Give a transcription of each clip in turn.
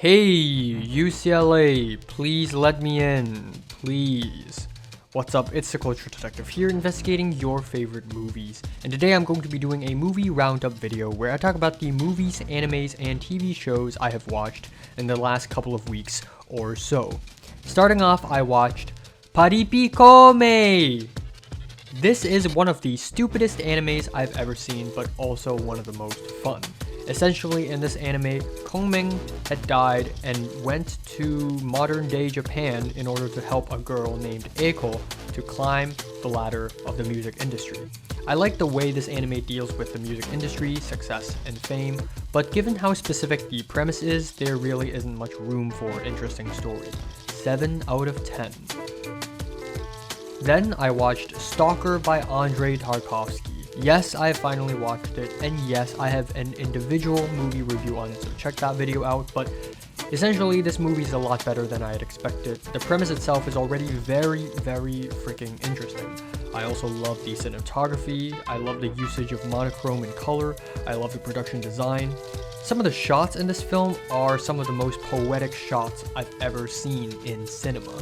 Hey, UCLA, please let me in, please. What's up, it's the Culture Detective here, investigating your favorite movies. And today I'm going to be doing a movie roundup video where I talk about the movies, animes, and TV shows I have watched in the last couple of weeks or so. Starting off, I watched Paripikome! This is one of the stupidest animes I've ever seen, but also one of the most fun. Essentially, in this anime, Kongming had died and went to modern-day Japan in order to help a girl named Eiko to climb the ladder of the music industry. I like the way this anime deals with the music industry, success, and fame, but given how specific the premise is, there really isn't much room for interesting story. 7 out of 10. Then I watched Stalker by Andrei Tarkovsky. Yes, I have finally watched it, and yes, I have an individual movie review on it, so check that video out, but essentially this movie is a lot better than I had expected. The premise itself is already very freaking interesting. I also love the cinematography, I love the usage of monochrome and color, I love the production design. Some of the shots in this film are some of the most poetic shots I've ever seen in cinema.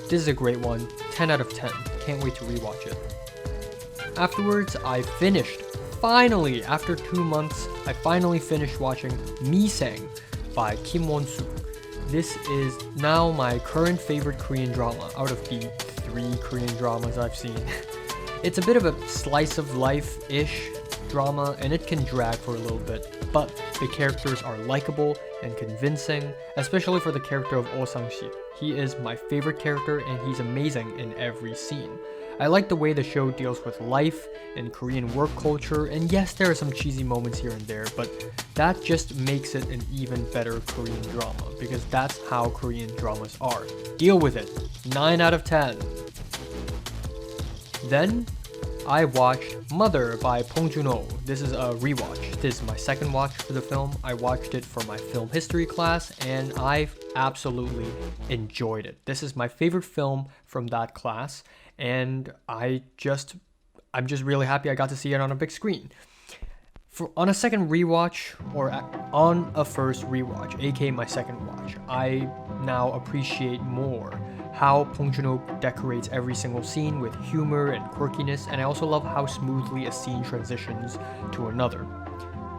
This is a great one, 10 out of 10, can't wait to rewatch it. Afterwards, I finished, finally, after 2 months, I finally finished watching Misang by Kim Won-suk. This is now my current favorite Korean drama out of the 3 Korean dramas I've seen. It's a bit of a slice of life-ish drama, and it can drag for a little bit, but the characters are likable and convincing, especially for the character of Oh Sang-si. He is my favorite character, and he's amazing in every scene. I like the way the show deals with life and Korean work culture, and yes, there are some cheesy moments here and there, but that just makes it an even better Korean drama, because that's how Korean dramas are. Deal with it. 9 out of 10. Then, I watched Mother by Bong Joon-Ho. This is a rewatch. This is my second watch for the film. I watched it for my film history class, and I've absolutely enjoyed it. This is my favorite film from that class, and I'm just really happy I got to see it on a big screen. On a second rewatch, or on a first rewatch, aka my second watch, I now appreciate more how Bong Joon-ho decorates every single scene with humor and quirkiness, and I also love how smoothly a scene transitions to another.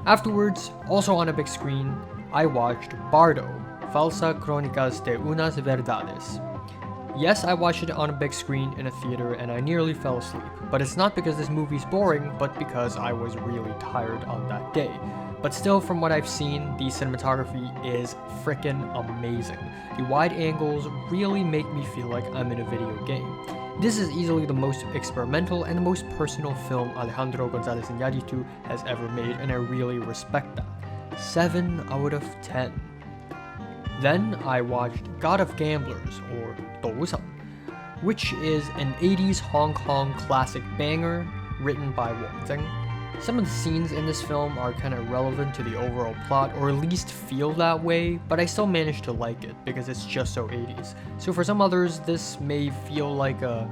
Afterwards, also on a big screen, I watched Bardo, Falsa Crónicas de unas Verdades. Yes, I watched it on a big screen in a theater and I nearly fell asleep, but it's not because this movie's boring, but because I was really tired on that day. But still, from what I've seen, the cinematography is frickin' amazing. The wide angles really make me feel like I'm in a video game. This is easily the most experimental and the most personal film Alejandro González Iñárritu has ever made, and I really respect that. 7 out of 10. Then I watched God of Gamblers, or Dousang, which is an 80s Hong Kong classic banger written by Wong Zeng. Some of the scenes in this film are kind of relevant to the overall plot, or at least feel that way, but I still managed to like it because it's just so 80s. So for some others, this may feel like a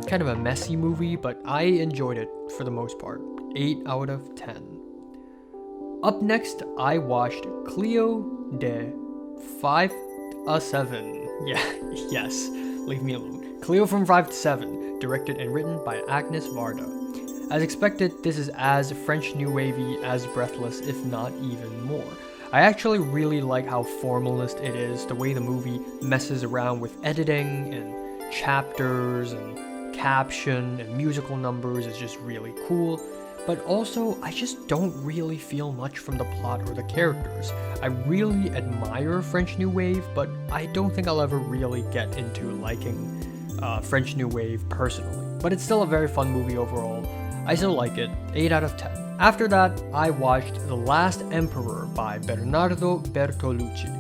kind of a messy movie, but I enjoyed it for the most part. 8 out of 10. Up next, I watched Cleo de 5 to 7. Yeah, yes, leave me alone. Cleo from 5 to 7, directed and written by Agnes Varda. As expected, this is as French New Wavy as Breathless, if not even more. I actually really like how formalist it is, the way the movie messes around with editing and chapters and caption and musical numbers is just really cool. But also, I just don't really feel much from the plot or the characters. I really admire French New Wave, but I don't think I'll ever really get into liking French New Wave personally. But it's still a very fun movie overall. I still like it, 8 out of 10. After that, I watched The Last Emperor by Bernardo Bertolucci.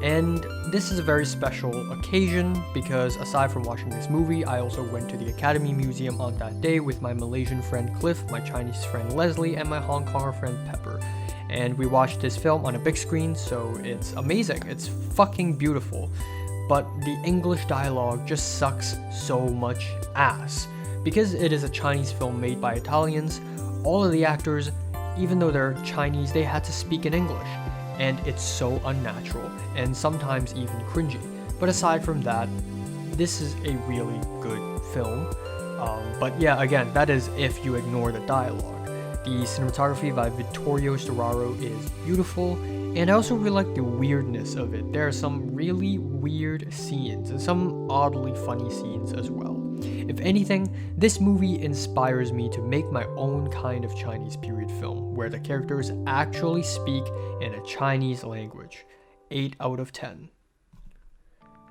And this is a very special occasion because aside from watching this movie, I also went to the Academy Museum on that day with my Malaysian friend Cliff, my Chinese friend Leslie, and my Hong Konger friend Pepper. And we watched this film on a big screen, so it's amazing. It's fucking beautiful. But the English dialogue just sucks so much ass. Because it is a Chinese film made by Italians, all of the actors, even though they're Chinese, they had to speak in English. and it's so unnatural and sometimes even cringy. But aside from that, this is a really good film. But yeah, again, that is if you ignore the dialogue. The cinematography by Vittorio Storaro is beautiful, and I also really like the weirdness of it. There are some really weird scenes and some oddly funny scenes as well. If anything, this movie inspires me to make my own kind of Chinese period film, where the characters actually speak in a Chinese language. 8 out of 10.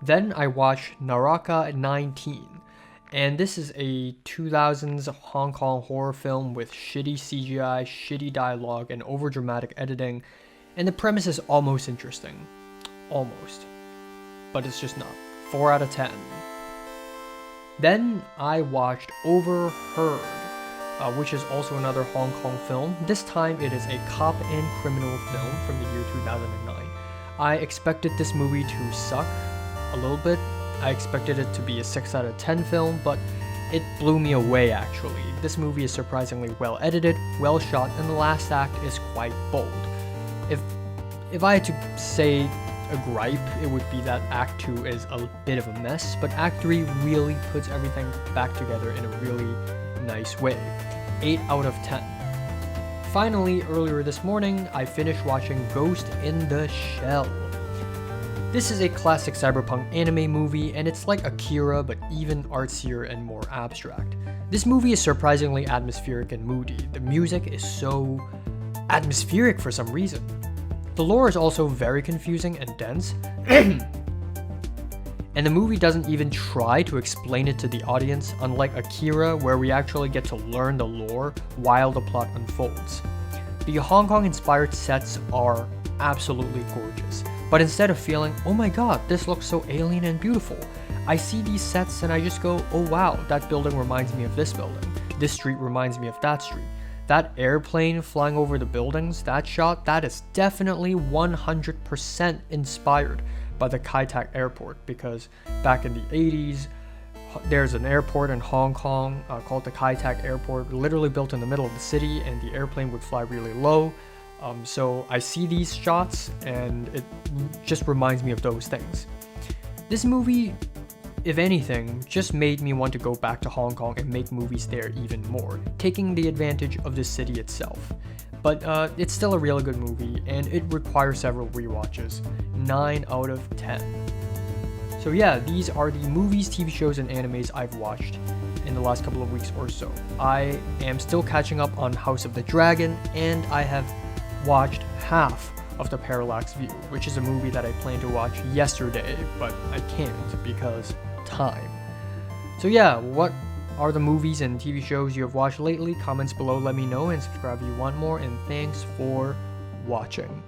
Then I watched Naraka 19. And this is a 2000s Hong Kong horror film with shitty CGI, shitty dialogue, and overdramatic editing. And the premise is almost interesting. Almost. But it's just not. 4 out of 10. Then I watched Overheard, which is also another Hong Kong film. This time it is a cop and criminal film from the year 2009. I expected this movie to suck a little bit. I expected it to be a 6 out of 10 film, but it blew me away actually. This movie is surprisingly well edited, well shot, and the last act is quite bold. If I had to say a gripe, it would be that Act 2 is a bit of a mess, but Act 3 really puts everything back together in a really nice way. 8 out of 10. Finally, earlier this morning, I finished watching Ghost in the Shell. This is a classic cyberpunk anime movie, and it's like Akira but even artsier and more abstract. This movie is surprisingly atmospheric and moody. The music is so atmospheric for some reason. The lore is also very confusing and dense, and the movie doesn't even try to explain it to the audience, unlike Akira, where we actually get to learn the lore while the plot unfolds. The Hong Kong-inspired sets are absolutely gorgeous, but instead of feeling, oh my god, this looks so alien and beautiful, I see these sets and I just go, oh wow, that building reminds me of this building, this street reminds me of that street. That airplane flying over the buildings, that shot, that is definitely 100% inspired by the Kai Tak airport, because back in the 80s, there's an airport in Hong Kong called the Kai Tak airport, literally built in the middle of the city, and the airplane would fly really low. So I see these shots and it just reminds me of those things. This movie, if anything, just made me want to go back to Hong Kong and make movies there even more, taking the advantage of the city itself. But it's still a really good movie, and it requires several rewatches. 9 out of 10. So yeah, these are the movies, TV shows, and animes I've watched in the last couple of weeks or so. I am still catching up on House of the Dragon, and I have watched half of The Parallax View, which is a movie that I planned to watch yesterday, but I can't because time. So yeah, what are the movies and TV shows you have watched lately? Comments below, let me know, and subscribe if you want more, and thanks for watching.